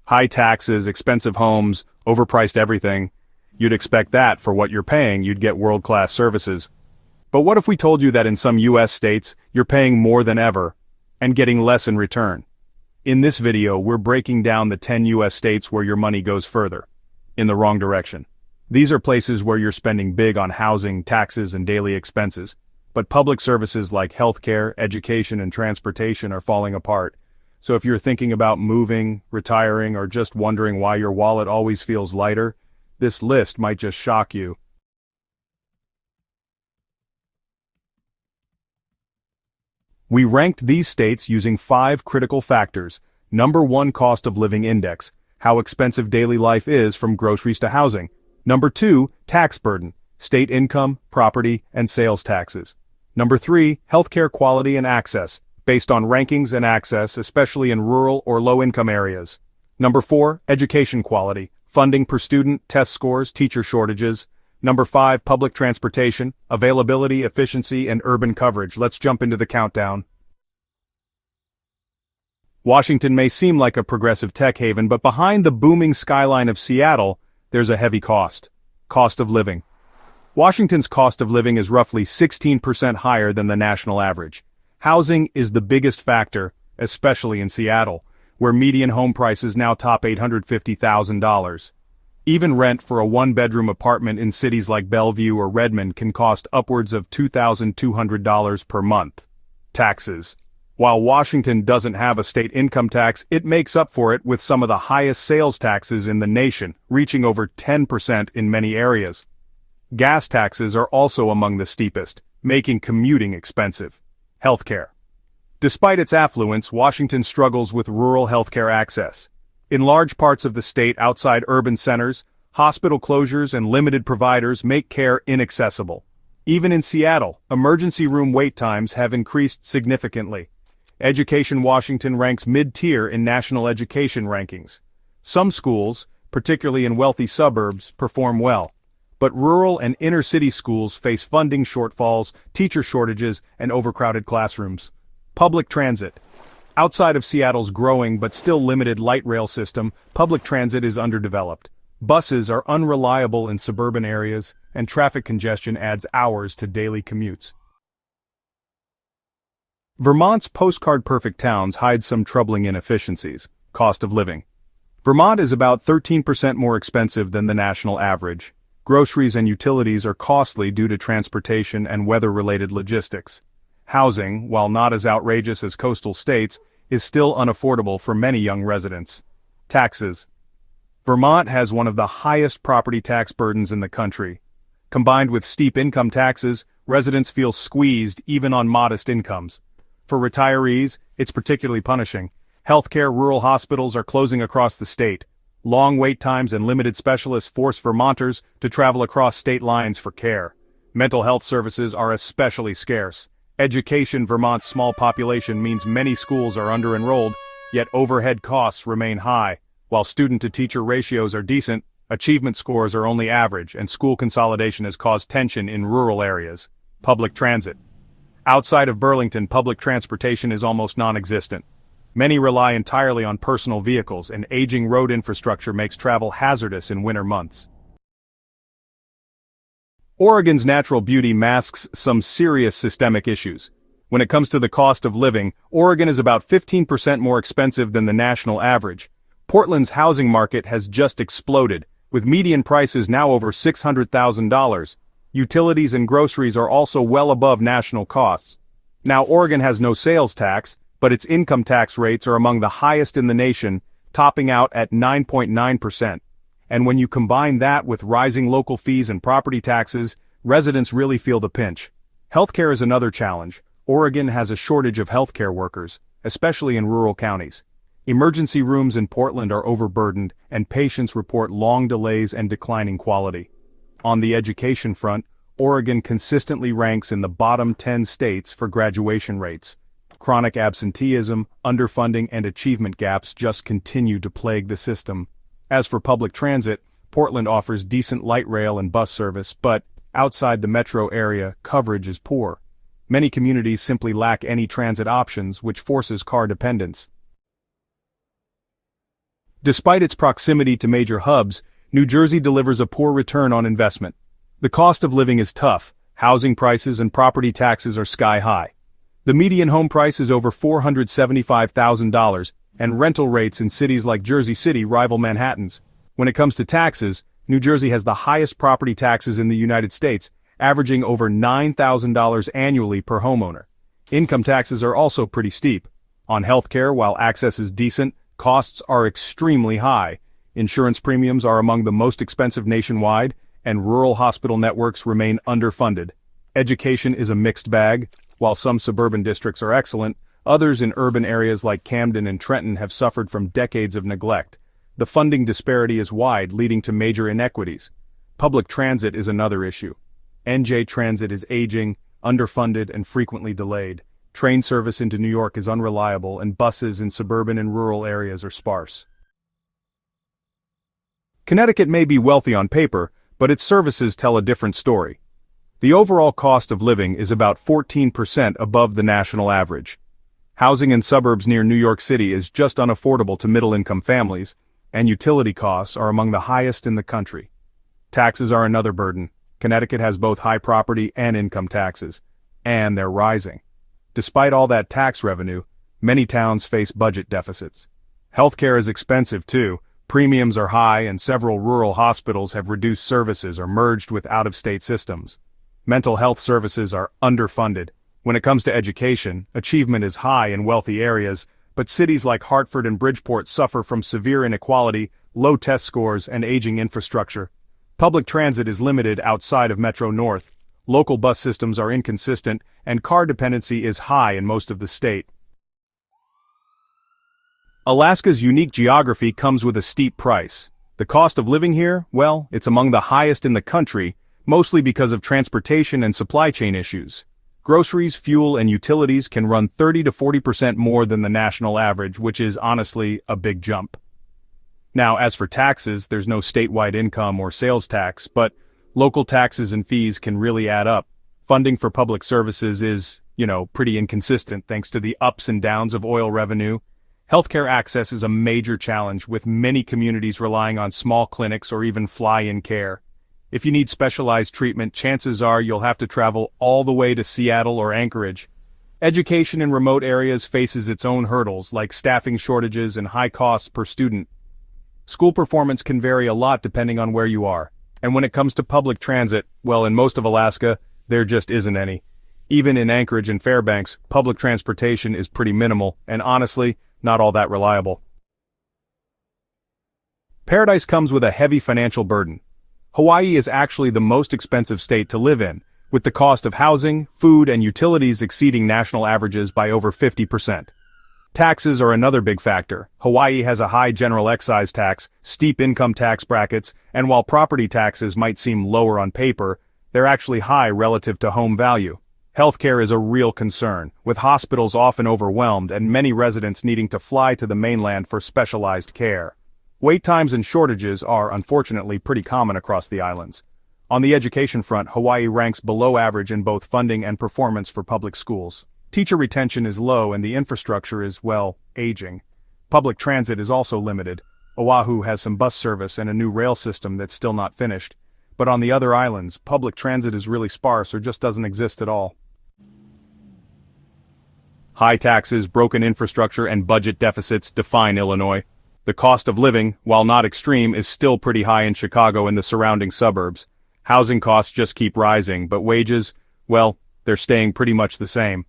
High taxes, expensive homes, overpriced everything. You'd expect that for what you're paying, you'd get world-class services. But what if we told you that in some US states, you're paying more than ever, and getting less in return? In this video, we're breaking down the 10 US states where your money goes further, in the wrong direction. These are places where you're spending big on housing, taxes, and daily expenses, but public services like healthcare, education, and transportation are falling apart. So if you're thinking about moving, retiring, or just wondering why your wallet always feels lighter, this list might just shock you. We ranked these states using 5 critical factors. Number 1, cost of living index, how expensive daily life is from groceries to housing. Number 2, tax burden, state income, property, and sales taxes. Number 3, healthcare quality and access, based on rankings and access, especially in rural or low-income areas. Number 4, education quality, funding per student, test scores, teacher shortages. Number 5, public transportation, availability, efficiency, and urban coverage. Let's jump into the countdown. Washington may seem like a progressive tech haven, but behind the booming skyline of Seattle, there's a heavy cost. Cost of living. Washington's cost of living is roughly 16% higher than the national average. Housing is the biggest factor, especially in Seattle, where median home prices now top $850,000. Even rent for a one-bedroom apartment in cities like Bellevue or Redmond can cost upwards of $2,200 per month. Taxes. While Washington doesn't have a state income tax, it makes up for it with some of the highest sales taxes in the nation, reaching over 10% in many areas. Gas taxes are also among the steepest, making commuting expensive. Healthcare. Despite its affluence, Washington struggles with rural healthcare access. In large parts of the state outside urban centers, hospital closures and limited providers make care inaccessible. Even in Seattle, emergency room wait times have increased significantly. Education. Washington ranks mid-tier in national education rankings. Some schools, particularly in wealthy suburbs, perform well. But rural and inner-city schools face funding shortfalls, teacher shortages, and overcrowded classrooms. Public transit. Outside of Seattle's growing but still limited light rail system, public transit is underdeveloped. Buses are unreliable in suburban areas, and traffic congestion adds hours to daily commutes. Vermont's postcard-perfect towns hide some troubling inefficiencies. Cost of living. Vermont is about 13% more expensive than the national average. Groceries and utilities are costly due to transportation and weather-related logistics. Housing, while not as outrageous as coastal states, is still unaffordable for many young residents. Taxes. Vermont has one of the highest property tax burdens in the country. Combined with steep income taxes, residents feel squeezed even on modest incomes. For retirees, it's particularly punishing. Healthcare. Rural hospitals are closing across the state. Long wait times and limited specialists force Vermonters to travel across state lines for care. Mental health services are especially scarce. Education. Vermont's small population means many schools are under-enrolled, yet overhead costs remain high. While student-to-teacher ratios are decent, achievement scores are only average, and school consolidation has caused tension in rural areas. Public transit. Outside of Burlington, public transportation is almost non-existent. Many rely entirely on personal vehicles, and aging road infrastructure makes travel hazardous in winter months. Oregon's natural beauty masks some serious systemic issues. When it comes to the cost of living, Oregon is about 15% more expensive than the national average. Portland's housing market has just exploded, with median prices now over $600,000. Utilities and groceries are also well above national costs. Now, Oregon has no sales tax, but its income tax rates are among the highest in the nation, topping out at 9.9%. And when you combine that with rising local fees and property taxes, residents really feel the pinch. Healthcare is another challenge. Oregon has a shortage of healthcare workers, especially in rural counties. Emergency rooms in Portland are overburdened, and patients report long delays and declining quality. On the education front, Oregon consistently ranks in the bottom 10 states for graduation rates. Chronic absenteeism, underfunding, and achievement gaps just continue to plague the system. As for public transit, Portland offers decent light rail and bus service, but outside the metro area, coverage is poor. Many communities simply lack any transit options, which forces car dependence. Despite its proximity to major hubs, New Jersey delivers a poor return on investment. The cost of living is tough, housing prices and property taxes are sky high. The median home price is over $475,000, and rental rates in cities like Jersey City rival Manhattan's. When it comes to taxes, New Jersey has the highest property taxes in the United States, averaging over $9,000 annually per homeowner. Income taxes are also pretty steep. On healthcare, while access is decent, costs are extremely high. Insurance premiums are among the most expensive nationwide, and rural hospital networks remain underfunded. Education is a mixed bag. While some suburban districts are excellent, others in urban areas like Camden and Trenton have suffered from decades of neglect. The funding disparity is wide, leading to major inequities. Public transit is another issue. NJ Transit is aging, underfunded, and frequently delayed. Train service into New York is unreliable, and buses in suburban and rural areas are sparse. Connecticut may be wealthy on paper, but its services tell a different story. The overall cost of living is about 14% above the national average. Housing in suburbs near New York City is just unaffordable to middle-income families, and utility costs are among the highest in the country. Taxes are another burden. Connecticut has both high property and income taxes, and they're rising. Despite all that tax revenue, many towns face budget deficits. Healthcare is expensive too. Premiums are high, and several rural hospitals have reduced services or merged with out-of-state systems. Mental health services are underfunded. When it comes to education, achievement is high in wealthy areas, but cities like Hartford and Bridgeport suffer from severe inequality, low test scores, and aging infrastructure. Public transit is limited outside of Metro North. Local bus systems are inconsistent, and car dependency is high in most of the state. Alaska's unique geography comes with a steep price. The cost of living here, well, it's among the highest in the country, mostly because of transportation and supply chain issues. Groceries, fuel, and utilities can run 30 to 40% more than the national average, which is honestly a big jump. Now, as for taxes, there's no statewide income or sales tax, but local taxes and fees can really add up. Funding for public services is, pretty inconsistent thanks to the ups and downs of oil revenue. Healthcare access is a major challenge, with many communities relying on small clinics or even fly-in care. If you need specialized treatment, chances are you'll have to travel all the way to Seattle or Anchorage. Education in remote areas faces its own hurdles, like staffing shortages and high costs per student. School performance can vary a lot depending on where you are. And when it comes to public transit, well, in most of Alaska, there just isn't any. Even in Anchorage and Fairbanks, public transportation is pretty minimal, and honestly, not all that reliable. Paradise comes with a heavy financial burden. Hawaii is actually the most expensive state to live in, with the cost of housing, food, and utilities exceeding national averages by over 50%. Taxes are another big factor. Hawaii has a high general excise tax, steep income tax brackets, and while property taxes might seem lower on paper, they're actually high relative to home value. Healthcare is a real concern, with hospitals often overwhelmed and many residents needing to fly to the mainland for specialized care. Wait times and shortages are, unfortunately, pretty common across the islands. On the education front, Hawaii ranks below average in both funding and performance for public schools. Teacher retention is low and the infrastructure is, aging. Public transit is also limited. Oahu has some bus service and a new rail system that's still not finished. But on the other islands, public transit is really sparse or just doesn't exist at all. High taxes, broken infrastructure, and budget deficits define Illinois. The cost of living, while not extreme, is still pretty high in Chicago and the surrounding suburbs. Housing costs just keep rising, but wages, they're staying pretty much the same.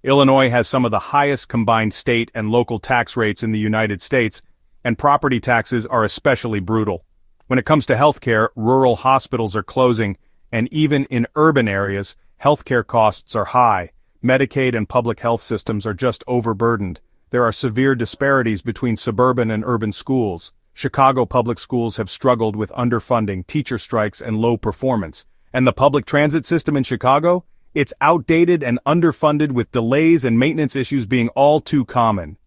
Illinois has some of the highest combined state and local tax rates in the United States, and property taxes are especially brutal. When it comes to healthcare, rural hospitals are closing, and even in urban areas, healthcare costs are high. Medicaid and public health systems are just overburdened. There are severe disparities between suburban and urban schools. Chicago public schools have struggled with underfunding, teacher strikes, and low performance. And the public transit system in Chicago? It's outdated and underfunded, with delays and maintenance issues being all too common.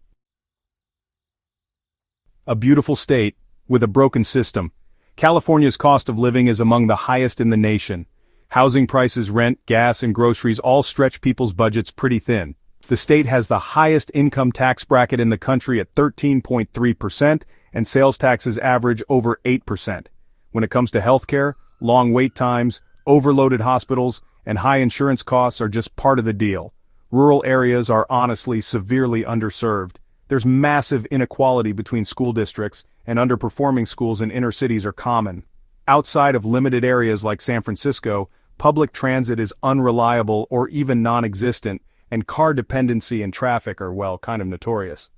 A beautiful state, with a broken system. California's cost of living is among the highest in the nation. Housing prices, rent, gas, and groceries all stretch people's budgets pretty thin. The state has the highest income tax bracket in the country at 13.3%, and sales taxes average over 8%. When it comes to healthcare, long wait times, overloaded hospitals, and high insurance costs are just part of the deal. Rural areas are honestly severely underserved. There's massive inequality between school districts, and underperforming schools in inner cities are common. Outside of limited areas like San Francisco, public transit is unreliable or even non-existent, and car dependency and traffic are, well, kind of notorious.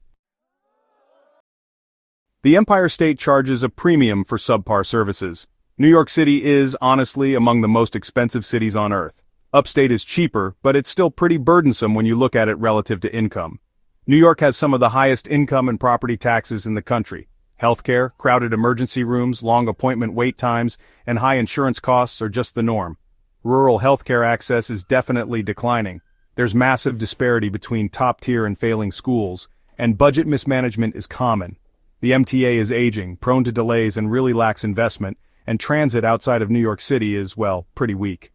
The Empire State charges a premium for subpar services. New York City is, honestly, among the most expensive cities on Earth. Upstate is cheaper, but it's still pretty burdensome when you look at it relative to income. New York has some of the highest income and property taxes in the country. Healthcare, crowded emergency rooms, long appointment wait times, and high insurance costs are just the norm. Rural healthcare access is definitely declining. There's massive disparity between top-tier and failing schools, and budget mismanagement is common. The MTA is aging, prone to delays, and really lacks investment, and transit outside of New York City is, well, pretty weak.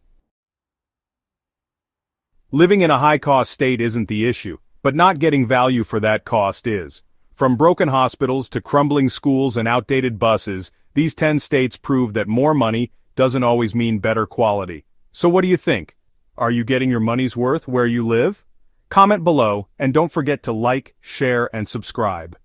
Living in a high-cost state isn't the issue, but not getting value for that cost is. From broken hospitals to crumbling schools and outdated buses, these 10 states prove that more money doesn't always mean better quality. So what do you think? Are you getting your money's worth where you live? Comment below, and don't forget to like, share, and subscribe.